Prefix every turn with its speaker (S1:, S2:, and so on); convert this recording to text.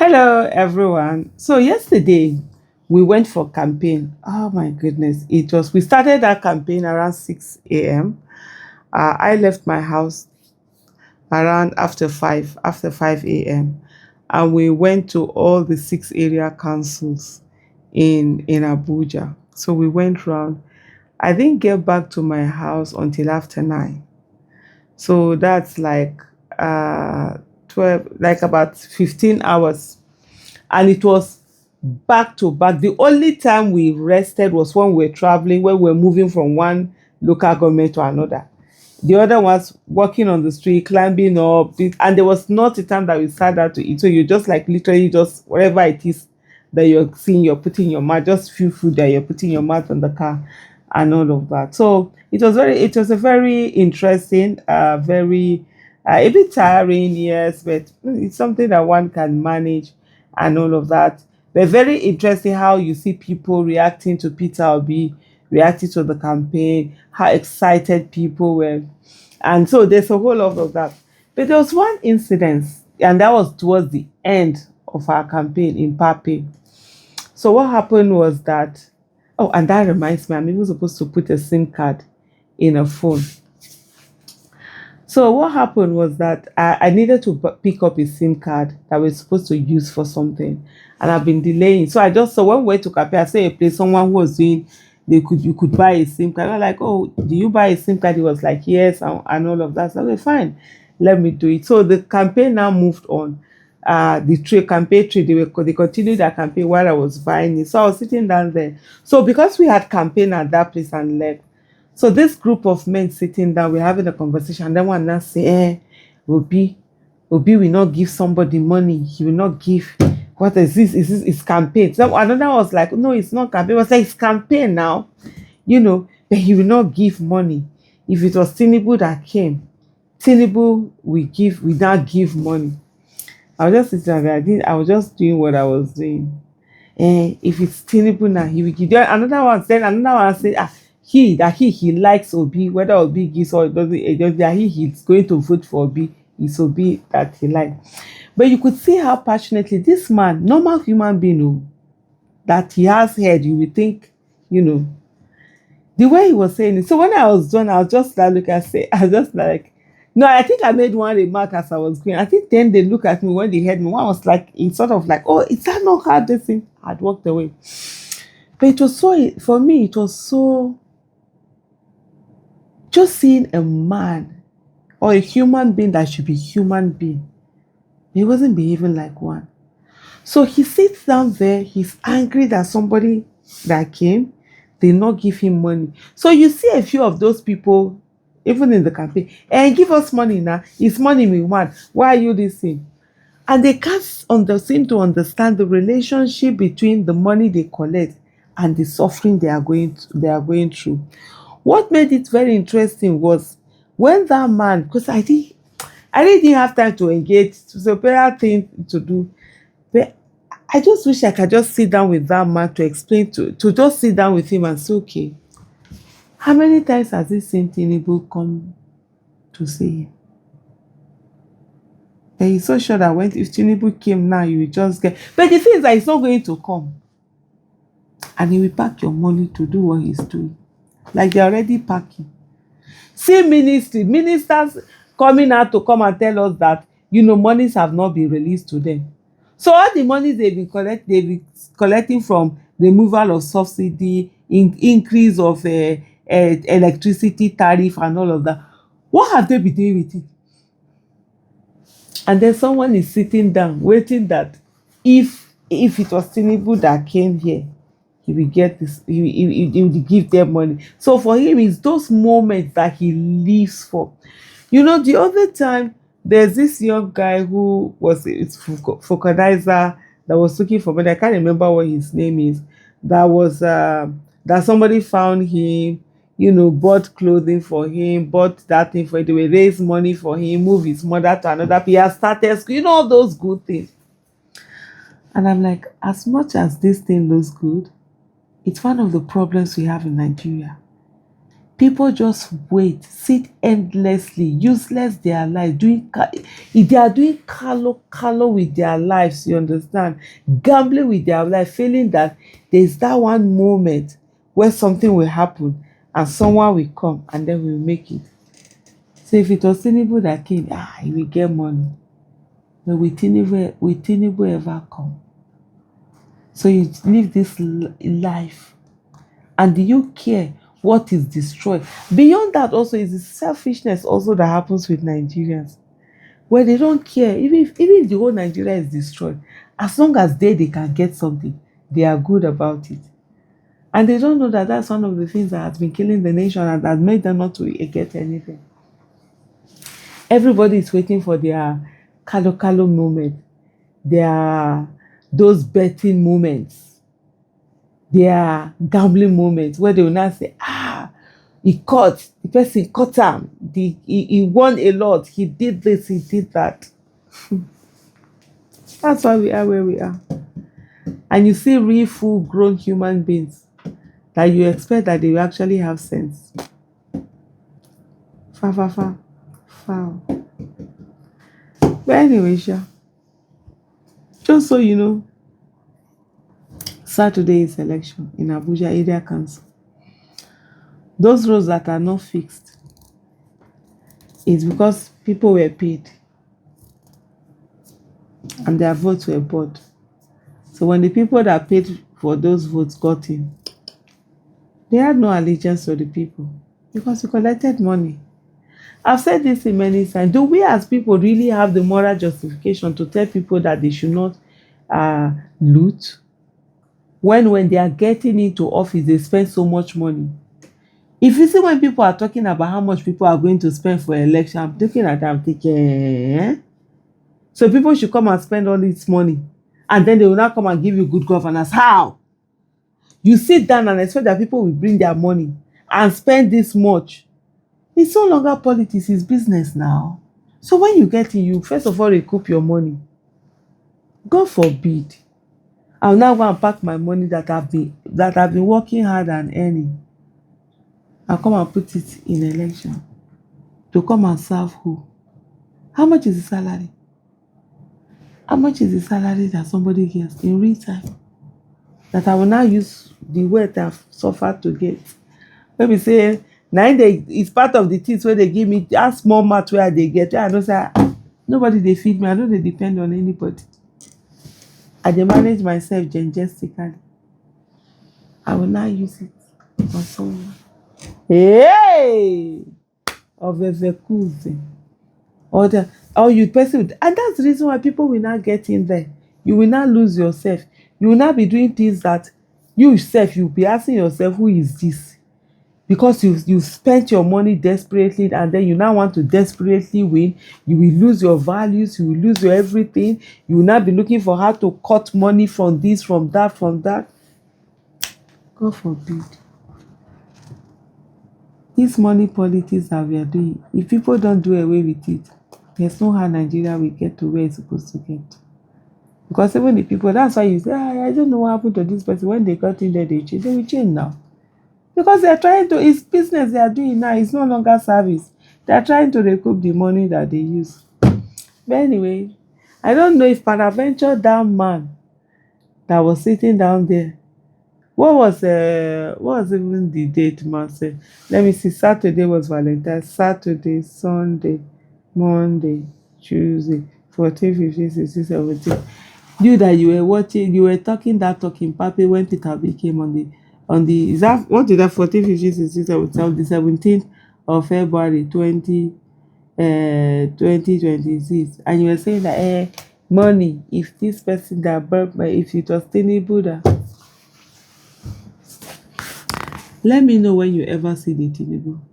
S1: Hello, everyone. So yesterday we went for campaign. Oh my goodness, we started that campaign around 6 a.m. I left my house around after 5 a.m. and we went to all the six area councils in Abuja. So we went round. I didn't get back to my house until after 9. So that's like 12, like about 15 hours, and it was back to back. The only time we rested was when we were traveling, when we were moving from one local government to another. The other was walking on the street, climbing up, and there was not a time that we sat down to eat. So you just like literally just whatever it is that you're seeing, you're putting in your mouth, just few food that you're putting in your mouth on the car and all of that. So it was a very interesting, very a bit tiring, yes, but it's something that one can manage and all of that. But very interesting how you see people reacting to Peter Obi, reacting to the campaign, how excited people were. And so there's a whole lot of that. But there was one incident, and that was towards the end of our campaign in Pape. So what happened was that, oh, and that reminds me, I'm even supposed to put a SIM card in a phone. So what happened was that I needed to pick up a SIM card that we're supposed to use for something, and I've been delaying. So I just saw when we went to Cafe, I saw a place someone who was doing you could buy a SIM card. I was like, oh, do you buy a SIM card? He was like, yes, and all of that. So okay, fine, let me do it. So the campaign now moved on. The trade campaign trade they continued their campaign while I was buying it. So I was sitting down there. So because we had campaign at that place and left, so this group of men sitting down, we're having a conversation, and then one now say, Obi, Obi will not give somebody money. He will not give. What is this? Is this is campaign? So another was like, no, it's not campaign. It was like it's campaign now, but he will not give money. If it was Tinubu that came, Tinubu we now give money. I was just sitting there. I was just doing what I was doing. If it's Tinubu now, he will give. Then another one said, he likes Obi, whether Obi gives or doesn't, that he's going to vote for Obi. It's Obi that he likes. But you could see how passionately this man, normal human being, that he has heard, you would think, you know, the way he was saying it. So when I was done, I was just like, look, I was just like, no, I think I made one remark as I was going. I think then they look at me when they heard me. One was like, it's sort of like, oh, is that not how this thing? I'd walked away. But it was so, for me, it was so, just seeing a man or a human being that should be human being. He wasn't behaving like one. So he sits down there, he's angry that somebody that came did not give him money. So you see a few of those people, even in the campaign, and give us money now. It's money we want. Why are you listening? And they can't seem to understand the relationship between the money they collect and the suffering they are going through. What made it very interesting was when that man, because I didn't have time to engage. It was a better thing to do. But I just wish I could just sit down with that man to explain to just sit down with him and say, okay, how many times has this same Tinubu come to see him? And he's so sure that if Tinubu came now, you will just get. But the thing is that he's not going to come. And he will pack your money to do what he's doing. Like they're already packing. See ministers coming out to come and tell us that, monies have not been released to them. So all the monies they've been collecting from removal of subsidy, increase of electricity tariff and all of that. What have they been doing with it? And then someone is sitting down waiting that if it was Tinubu that came here, he will get this, he will give them money. So for him, it's those moments that he lives for. The other time, there's this young guy who was a vulcanizer that was looking for money. I can't remember what his name is. That somebody found him, bought clothing for him, bought that thing for him. They will raise money for him, move his mother to another place. He has started school, all those good things. And I'm like, as much as this thing looks good, it's one of the problems we have in Nigeria. People just wait, sit endlessly, useless their life, they are doing color with their lives, you understand? Gambling with their life, feeling that there's that one moment where something will happen and someone will come and then we'll make it. So if it was Tinubu that came, he will get money. But will Tinubu ever come? So you live this life, and do you care what is destroyed? Beyond that also is the selfishness also that happens with Nigerians, where they don't care. Even if the whole Nigeria is destroyed, as long as they can get something, they are good about it. And they don't know that that's one of the things that has been killing the nation and that made them not to get anything. Everybody is waiting for their kalo moment, their those betting moments, their gambling moments, where they will now say, the person caught him, he won a lot, he did this, he did that. That's why we are where we are. And you see real full grown human beings that you expect that they will actually have sense. Foul. But anyway, just so you know, Saturday is election in Abuja area council. Those roads that are not fixed is because people were paid and their votes were bought. So when the people that paid for those votes got in, they had no allegiance to the people because we collected money. I've said this in many times. Do we as people really have the moral justification to tell people that they should not loot? When they are getting into office, they spend so much money. If you see when people are talking about how much people are going to spend for election, I'm looking at them thinking, So people should come and spend all this money and then they will not come and give you good governance. How? You sit down and expect that people will bring their money and spend this much. It's no longer politics, it's business now. So when you get in, you first of all recoup your money. God forbid, I'll now go and pack my money that I've been working hard and earning. I'll come and put it in election to come and serve who? How much is the salary? How much is the salary that somebody gets in real time? That I will now use the wealth I've suffered to get. Maybe say, it's part of the things where they give me that small math where they get. I don't say, nobody they feed me. I don't they depend on anybody. I dey manage myself majestically. I will now use it for someone. Hey! Of a vehicles. Or you person, and that's the reason why people will not get in there. You will not lose yourself. You will not be doing things that you yourself, you'll be asking yourself, who is this? Because you spent your money desperately and then you now want to desperately win. You will lose your values, you will lose your everything. You will not be looking for how to cut money from this, from that. God forbid. This money politics that we are doing, if people don't do away with it, there's no how Nigeria will get to where it's supposed to get. Because even the people, that's why you say, I don't know what happened to this person. When they got in there, they will change now. Because they're trying to, it's business they are doing now, it's no longer service. They're trying to recoup the money that they use. But anyway, I don't know if peradventure that man that was sitting down there, what was even the date man said? Let me see, Saturday was Valentine's, Saturday, Sunday, Monday, Tuesday, 14, 15, 16, 17. You that you were watching, you were talking Pape when Peter B came on the is that what did that 14, 15, 16, 17, the 17th of February 2026, and you were saying that money, if this person that brought if it was Tinubu that, let me know when you ever see the Tinubu.